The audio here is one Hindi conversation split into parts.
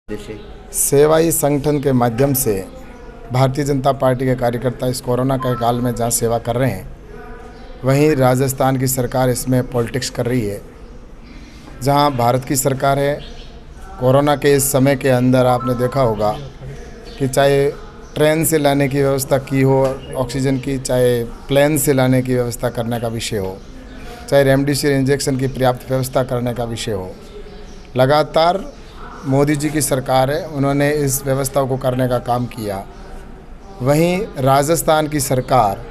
जैसे सेवाई संगठन के माध्यम से भारतीय जनता पार्टी के कार्यकर्ता इस कोरोना के काल में जहाँ सेवा कर रहे हैं, वहीं राजस्थान की सरकार इसमें पॉलिटिक्स कर रही है। जहाँ भारत की सरकार है, कोरोना के इस समय के अंदर आपने देखा होगा कि चाहे ट्रेन से लाने की व्यवस्था की हो ऑक्सीजन की, चाहे प्लेन से लाने की व्यवस्था करने का विषय हो, चाहे रेमडेसिविर इंजेक्शन की पर्याप्त व्यवस्था करने का विषय हो, लगातार मोदी जी की सरकार है, उन्होंने इस व्यवस्था को करने का काम किया। वहीं राजस्थान की सरकार,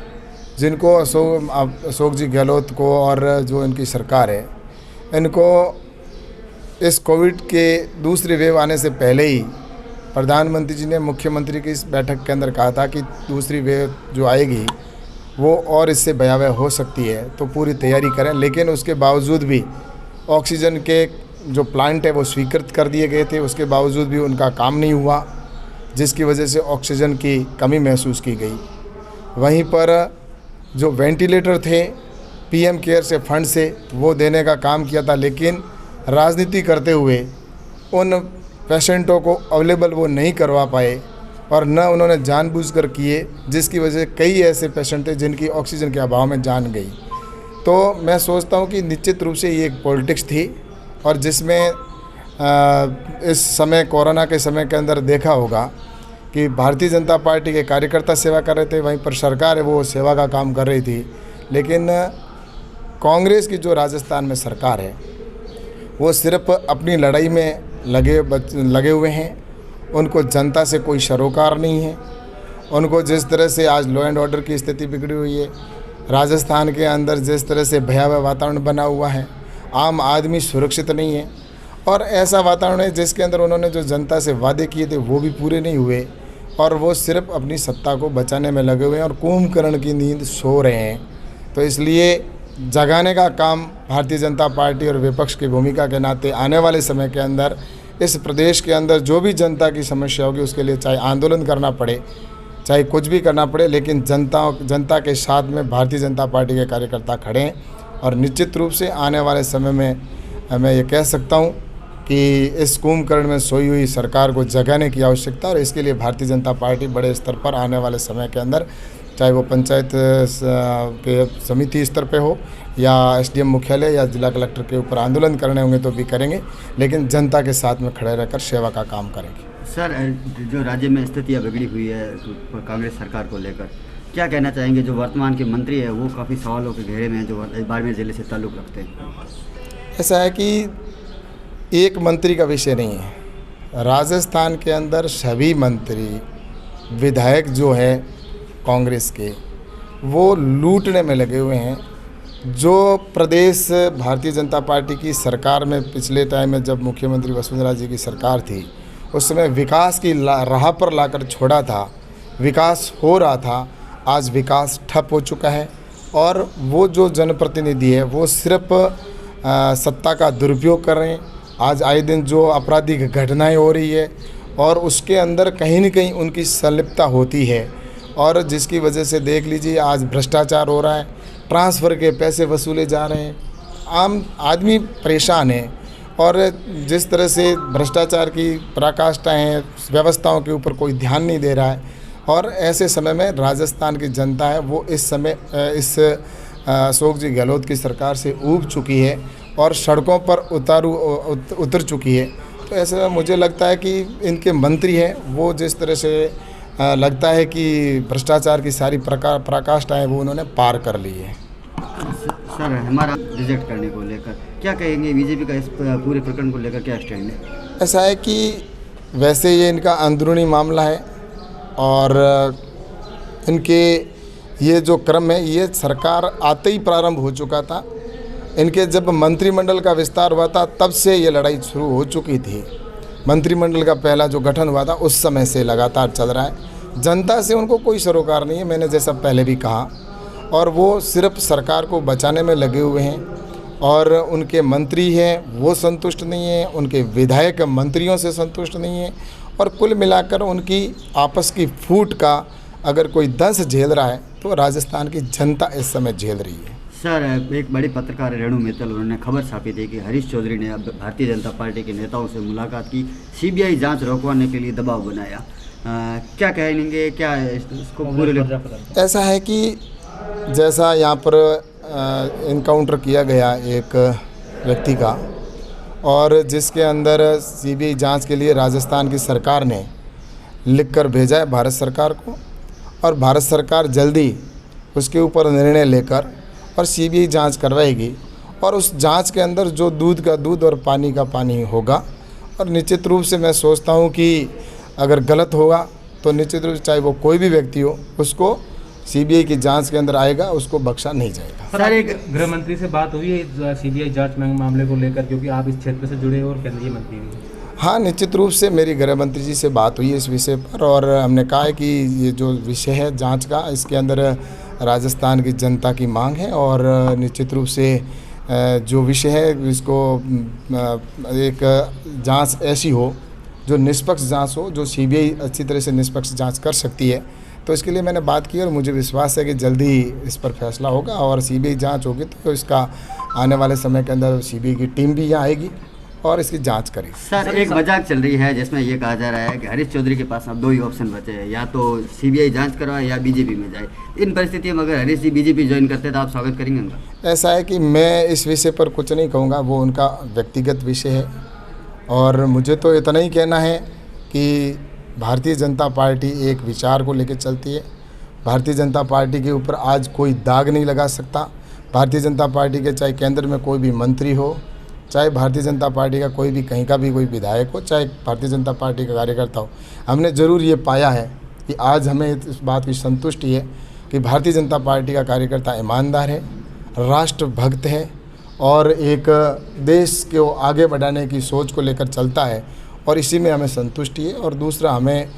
जिनको अशोक जी गहलोत को और जो इनकी सरकार है, इनको इस कोविड के दूसरी वेव आने से पहले ही प्रधानमंत्री जी ने मुख्यमंत्री की इस बैठक के अंदर कहा था कि दूसरी वेव जो आएगी वो और इससे भयावह हो सकती है, तो पूरी तैयारी करें। लेकिन उसके बावजूद भी ऑक्सीजन के जो प्लांट है वो स्वीकृत कर दिए गए थे, उसके बावजूद भी उनका काम नहीं हुआ, जिसकी वजह से ऑक्सीजन की कमी महसूस की गई। वहीं पर जो वेंटिलेटर थे पीएम केयर से फंड से वो देने का काम किया था, लेकिन राजनीति करते हुए उन पेशेंटों को अवेलेबल वो नहीं करवा पाए और न उन्होंने जानबूझकर किए, जिसकी वजह से कई ऐसे पेशेंट थे जिनकी ऑक्सीजन के अभाव में जान गई। तो मैं सोचता हूँ कि निश्चित रूप से ये एक पॉलिटिक्स थी, और जिसमें इस समय कोरोना के समय के अंदर देखा होगा कि भारतीय जनता पार्टी के कार्यकर्ता सेवा कर रहे थे, वहीं पर सरकार है वो सेवा का काम कर रही थी। लेकिन कांग्रेस की जो राजस्थान में सरकार है वो सिर्फ अपनी लड़ाई में लगे हुए हैं। उनको जनता से कोई सरोकार नहीं है। उनको जिस तरह से आज लॉ एंड ऑर्डर की स्थिति बिगड़ी हुई है, राजस्थान के अंदर जिस तरह से भयावह वातावरण बना हुआ है, आम आदमी सुरक्षित नहीं है, और ऐसा वातावरण है जिसके अंदर उन्होंने जो जनता से वादे किए थे वो भी पूरे नहीं हुए, और वो सिर्फ अपनी सत्ता को बचाने में लगे हुए हैं और कुंभकर्ण की नींद सो रहे हैं। तो इसलिए जगाने का काम भारतीय जनता पार्टी और विपक्ष की भूमिका के नाते आने वाले समय के अंदर इस प्रदेश के अंदर जो भी जनता की समस्या होगी उसके लिए चाहे आंदोलन करना पड़े, चाहे कुछ भी करना पड़े, लेकिन जनता के साथ में भारतीय जनता पार्टी के कार्यकर्ता खड़े हैं। और निश्चित रूप से आने वाले समय में मैं ये कह सकता हूँ कि इस कुंभकर्ण में सोई हुई सरकार को जगाने की आवश्यकता, और इसके लिए भारतीय जनता पार्टी बड़े स्तर पर आने वाले समय के अंदर, चाहे वो पंचायत के समिति स्तर पे हो या एसडीएम मुख्यालय या जिला कलेक्टर के ऊपर आंदोलन करने होंगे तो भी करेंगे, लेकिन जनता के साथ में खड़े रहकर सेवा का काम करेंगे। सर, जो राज्य में स्थितियाँ बिगड़ी हुई है कांग्रेस सरकार को लेकर, क्या कहना चाहेंगे? जो वर्तमान के मंत्री है वो काफ़ी सवालों के घेरे में हैं, जो बाड़मेर जिले से ताल्लुक़ रखते हैं। ऐसा है कि एक मंत्री का विषय नहीं है। राजस्थान के अंदर सभी मंत्री विधायक जो है कांग्रेस के, वो लूटने में लगे हुए हैं। जो प्रदेश भारतीय जनता पार्टी की सरकार में पिछले टाइम में जब मुख्यमंत्री वसुंधरा जी की सरकार थी, उस समय विकास की राह पर लाकर छोड़ा था, विकास हो रहा था, आज विकास ठप हो चुका है। और वो जो जनप्रतिनिधि है वो सिर्फ सत्ता का दुरुपयोग कर रहे हैं। आज आए दिन जो आपराधिक घटनाएं हो रही है और उसके अंदर कहीं न कहीं उनकी संलिप्तता होती है, और जिसकी वजह से देख लीजिए आज भ्रष्टाचार हो रहा है, ट्रांसफ़र के पैसे वसूले जा रहे हैं, आम आदमी परेशान है। और जिस तरह से भ्रष्टाचार की पराकाष्ठा हैं, व्यवस्थाओं के ऊपर कोई ध्यान नहीं दे रहा है। और ऐसे समय में राजस्थान की जनता है वो इस समय इस अशोक जी गहलोत की सरकार से ऊब चुकी है और सड़कों पर उतर चुकी है। तो ऐसे में मुझे लगता है कि इनके मंत्री हैं वो जिस तरह से लगता है कि भ्रष्टाचार की सारी पराकाष्ठाएं वो उन्होंने पार कर ली है। सर, हमारा रिजेक्ट करने को लेकर क्या कहेंगे? बीजेपी का इस पूरे प्रकरण को लेकर क्या स्टैंड है? ऐसा है कि वैसे ये इनका अंदरूनी मामला है, और इनके ये जो क्रम है ये सरकार आते ही प्रारंभ हो चुका था। इनके जब मंत्रिमंडल का विस्तार हुआ था तब से ये लड़ाई शुरू हो चुकी थी। मंत्रिमंडल का पहला जो गठन हुआ था उस समय से लगातार चल रहा है। जनता से उनको कोई सरोकार नहीं है, मैंने जैसा पहले भी कहा, और वो सिर्फ सरकार को बचाने में लगे हुए हैं। और उनके मंत्री हैं वो संतुष्ट नहीं हैं, उनके विधायक मंत्रियों से संतुष्ट नहीं हैं, और कुल मिलाकर उनकी आपस की फूट का अगर कोई दंश झेल रहा है तो राजस्थान की जनता इस समय झेल रही है। सर, एक बड़ी पत्रकार रेणु मित्तल, उन्होंने खबर छापी थी कि हरीश चौधरी ने अब भारतीय जनता पार्टी के नेताओं से मुलाकात की, सीबीआई जांच रोकवाने के लिए दबाव बनाया। क्या कहेंगे, क्या इसको पूरे? ऐसा है कि जैसा यहाँ पर इनकाउंटर किया गया एक व्यक्ति का, और जिसके अंदर सीबीआई जांच के लिए राजस्थान की सरकार ने लिखकर भेजा है भारत सरकार को, और भारत सरकार जल्दी उसके ऊपर निर्णय लेकर और सीबीआई जांच करवाएगी, और उस जांच के अंदर जो दूध का दूध और पानी का पानी होगा। और निश्चित रूप से मैं सोचता हूं कि अगर गलत होगा तो निश्चित रूप से चाहे वो कोई भी व्यक्ति हो, उसको सीबीआई की जांच के अंदर आएगा, उसको बख्शा नहीं जाएगा। सर, एक गृह मंत्री से बात हुई है सीबीआई जांच मामले को लेकर, क्योंकि आप इस क्षेत्र से जुड़े हो और केंद्रीय मंत्री भी? हाँ, निश्चित रूप से मेरी गृह मंत्री जी से बात हुई है इस विषय पर, और हमने कहा है कि ये जो विषय है जांच का, इसके अंदर राजस्थान की जनता की मांग है, और निश्चित रूप से जो विषय है इसको एक जांच ऐसी हो जो निष्पक्ष जांच हो, जो सीबीआई अच्छी तरह से निष्पक्ष जांच कर सकती है। तो इसके लिए मैंने बात की, और मुझे विश्वास है कि जल्दी इस पर फैसला होगा, और सीबीआई जांच होगी तो इसका आने वाले समय के अंदर सीबीआई की टीम भी यहाँ आएगी और इसकी जांच करेगी। सर, एक मजाक चल रही है जिसमें ये कहा जा रहा है कि हरीश चौधरी के पास अब 2 ही ऑप्शन बचे हैं, या तो सीबीआई जांच करवाए या बीजेपी में जाए। इन परिस्थितियों में अगर हरीश जी बीजेपी ज्वाइन करते तो आप स्वागत करेंगे उनका? ऐसा है कि मैं इस विषय पर कुछ नहीं कहूँगा, वो उनका व्यक्तिगत विषय है, और मुझे तो इतना ही कहना है कि भारतीय जनता पार्टी एक विचार को लेकर चलती है। भारतीय जनता पार्टी के ऊपर आज कोई दाग नहीं लगा सकता। भारतीय जनता पार्टी के चाहे केंद्र में कोई भी मंत्री हो, चाहे भारतीय जनता पार्टी का कोई भी कहीं का भी कोई विधायक हो, चाहे भारतीय जनता पार्टी का कार्यकर्ता हो, हमने ज़रूर ये पाया है कि आज हमें इस बात की संतुष्टि है कि भारतीय जनता पार्टी का कार्यकर्ता ईमानदार है, राष्ट्रभक्त है, और एक देश को आगे बढ़ाने की सोच को लेकर चलता है, और इसी में हमें संतुष्टि है। और दूसरा, हमें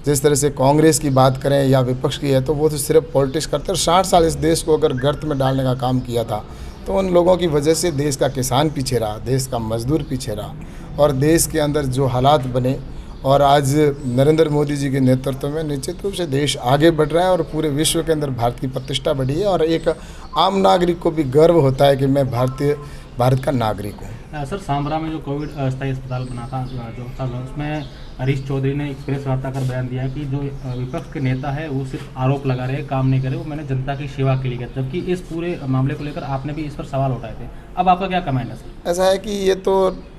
जिस तरह से कांग्रेस की बात करें या विपक्ष की है, तो वो तो सिर्फ पॉलिटिक्स करते हैं। 60 साल इस देश को अगर गर्त में डालने का काम किया था, तो उन लोगों की वजह से देश का किसान पीछे रहा, देश का मजदूर पीछे रहा, और देश के अंदर जो हालात बने, और आज नरेंद्र मोदी जी के नेतृत्व में निश्चित रूप से देश आगे बढ़ रहा है, और पूरे विश्व के अंदर भारत की प्रतिष्ठा बढ़ी है, और एक आम नागरिक को भी गर्व होता है कि मैं भारत का नागरिक हूँ। सर, सांबरा में जो कोविड अस्थायी अस्पताल बना था, जो था, उसमें हरीश चौधरी ने एक प्रेस वार्ता कर बयान दिया कि जो विपक्ष के नेता है वो सिर्फ आरोप लगा रहे हैं, काम नहीं करे, वो मैंने जनता की सेवा के लिए किया। जबकि इस पूरे मामले को लेकर आपने भी इस पर सवाल उठाए थे। अब आपका क्या कमेंट है सर? ऐसा है कि ये तो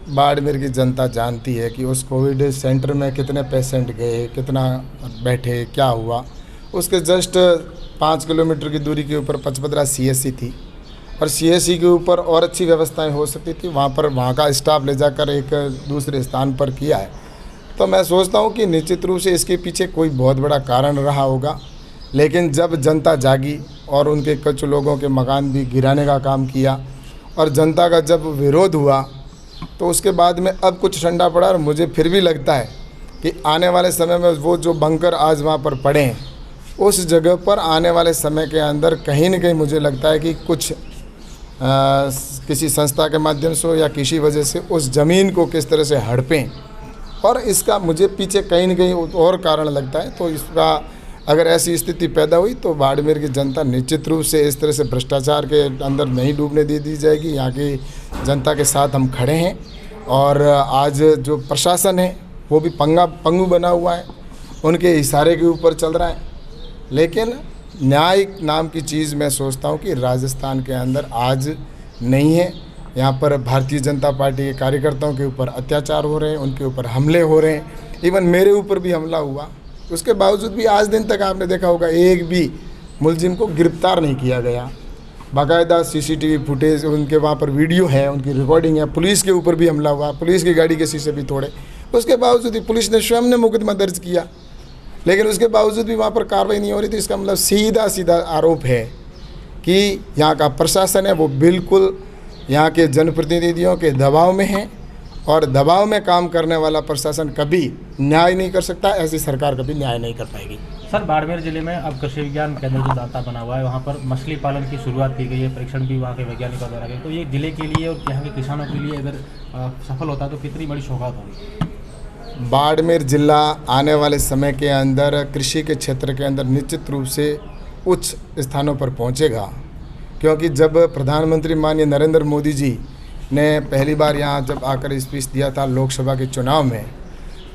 बाड़मेर की जनता जानती है कि उस कोविड सेंटर में कितने पेशेंट गए, कितना बैठे, क्या हुआ। उसके जस्ट 5 किलोमीटर की दूरी के ऊपर पचपदरा CSC थी, और CSC के ऊपर और अच्छी व्यवस्थाएं हो सकती थी। वहाँ का स्टाफ ले जाकर एक दूसरे स्थान पर किया है। तो मैं सोचता हूँ कि निश्चित रूप से इसके पीछे कोई बहुत बड़ा कारण रहा होगा, लेकिन जब जनता जागी और उनके कुछ लोगों के मकान भी गिराने का काम किया, और जनता का जब विरोध हुआ, तो उसके बाद में अब कुछ ठंडा पड़ा। और मुझे फिर भी लगता है कि आने वाले समय में वो जो बंकर आज वहाँ पर पड़े हैं, उस जगह पर आने वाले समय के अंदर कहीं न कहीं मुझे लगता है कि कुछ किसी संस्था के माध्यम से या किसी वजह से उस ज़मीन को किस तरह से हड़पें, और इसका मुझे पीछे कहीं न कहीं और कारण लगता है। तो इसका अगर ऐसी स्थिति पैदा हुई तो बाड़मेर की जनता निश्चित रूप से इस तरह से भ्रष्टाचार के अंदर नहीं डूबने दी जाएगी। यहाँ की जनता के साथ हम खड़े हैं, और आज जो प्रशासन है वो भी पंगु बना हुआ है, उनके इशारे के ऊपर चल रहा है। लेकिन न्याय नाम की चीज़ मैं सोचता हूँ कि राजस्थान के अंदर आज नहीं है। यहाँ पर भारतीय जनता पार्टी के कार्यकर्ताओं के ऊपर अत्याचार हो रहे हैं, उनके ऊपर हमले हो रहे हैं। इवन मेरे ऊपर भी हमला हुआ, उसके बावजूद भी आज दिन तक आपने देखा होगा एक भी मुलजिम को गिरफ्तार नहीं किया गया। बाकायदा CCTV फुटेज, उनके वहाँ पर वीडियो है, उनकी रिकॉर्डिंग है। पुलिस के ऊपर भी हमला हुआ, पुलिस की गाड़ी के शीशे भी तोड़े, उसके बावजूद भी पुलिस ने स्वयं ने मुकदमा दर्ज किया, लेकिन उसके बावजूद भी वहाँ पर कार्रवाई नहीं हो रही थी। इसका मतलब सीधा आरोप है कि यहाँ का प्रशासन है वो बिल्कुल यहाँ के जनप्रतिनिधियों के दबाव में है, और दबाव में काम करने वाला प्रशासन कभी न्याय नहीं कर सकता। ऐसी सरकार कभी न्याय नहीं कर पाएगी। सर, बाड़मेर जिले में अब कृषि विज्ञान केंद्र जो दाता बना हुआ है, वहाँ पर मछली पालन की शुरुआत की गई है, परीक्षण भी वहाँ के वैज्ञानिकों द्वारा किया। तो ये जिले के लिए और यहाँ के किसानों के लिए अगर सफल होता तो कितनी बड़ी सौगात होगी? बाड़मेर जिला आने वाले समय के अंदर कृषि के क्षेत्र के अंदर निश्चित रूप से उच्च स्थानों पर पहुँचेगा, क्योंकि जब प्रधानमंत्री माननीय नरेंद्र मोदी जी ने पहली बार यहाँ जब आकर स्पीच दिया था लोकसभा के चुनाव में,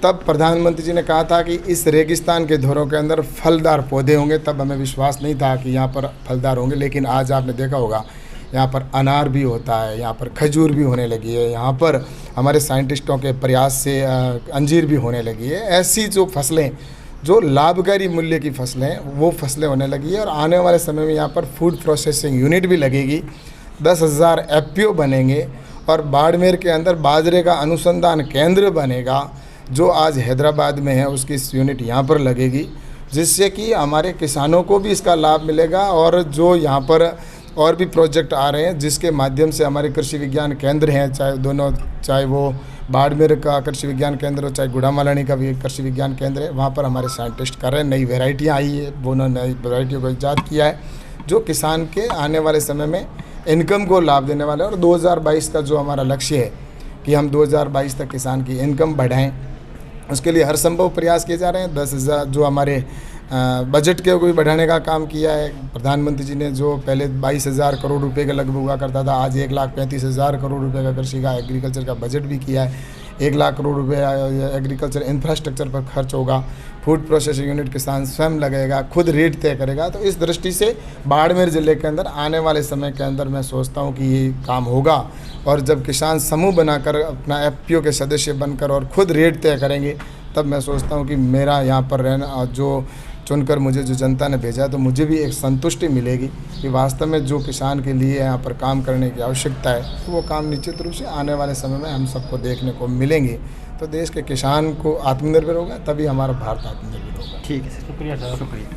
तब प्रधानमंत्री जी ने कहा था कि इस रेगिस्तान के धोरों के अंदर फलदार पौधे होंगे। तब हमें विश्वास नहीं था कि यहाँ पर फलदार होंगे, लेकिन आज आपने देखा होगा यहाँ पर अनार भी होता है, यहाँ पर खजूर भी होने लगी है, यहाँ पर हमारे साइंटिस्टों के प्रयास से अंजीर भी होने लगी है। ऐसी जो फसलें जो लाभकारी मूल्य की फसलें हैं वो फसलें होने लगी है। और आने वाले समय में यहाँ पर फूड प्रोसेसिंग यूनिट भी लगेगी, 10,000 FPO बनेंगे और बाड़मेर के अंदर बाजरे का अनुसंधान केंद्र बनेगा जो आज हैदराबाद में है, उसकी यूनिट यहाँ पर लगेगी, जिससे कि हमारे किसानों को भी इसका लाभ मिलेगा। और जो यहाँ पर और भी प्रोजेक्ट आ रहे हैं जिसके माध्यम से हमारे कृषि विज्ञान केंद्र हैं, चाहे वो बाड़मेर का कृषि विज्ञान केंद्र हो, चाहे गुड़ामालानी का भी कृषि विज्ञान केंद्र है, वहाँ पर हमारे साइंटिस्ट कर रहे हैं। नई वेराइटियाँ आई है, वो उन्होंने नई वेराइटियों को ईजाद किया है जो किसान के आने वाले समय में इनकम को लाभ देने वाला है। और 2022 का जो हमारा लक्ष्य है कि हम 2022 तक किसान की इनकम बढ़ाएं, उसके लिए हर संभव प्रयास किए जा रहे हैं। 10,000 जो हमारे बजट के को भी बढ़ाने का काम किया है प्रधानमंत्री जी ने, जो पहले 22,000 करोड़ रुपए के लगभग हुआ करता था, आज 1,35,000 करोड़ रुपए का कृषि का एग्रीकल्चर का बजट भी किया है। 1 लाख करोड़ रुपए एग्रीकल्चर इंफ्रास्ट्रक्चर पर खर्च होगा। फूड प्रोसेसिंग यूनिट किसान स्वयं लगेगा, खुद रेट तय करेगा। तो इस दृष्टि से बाड़मेर ज़िले के अंदर आने वाले समय के अंदर मैं सोचता हूँ कि ये काम होगा। और जब किसान समूह बनाकर अपना FPO के सदस्य बनकर और खुद रेट तय करेंगे, तब मैं सोचता हूँ कि मेरा यहाँ पर रहना, जो चुनकर मुझे जो जनता ने भेजा, तो मुझे भी एक संतुष्टि मिलेगी कि वास्तव में जो किसान के लिए यहाँ पर काम करने की आवश्यकता है, तो वो काम निश्चित रूप से आने वाले समय में हम सबको देखने को मिलेंगे। तो देश के किसान को आत्मनिर्भर होगा, तभी हमारा भारत आत्मनिर्भर होगा। ठीक है सर, शुक्रिया सर। शुक्रिया।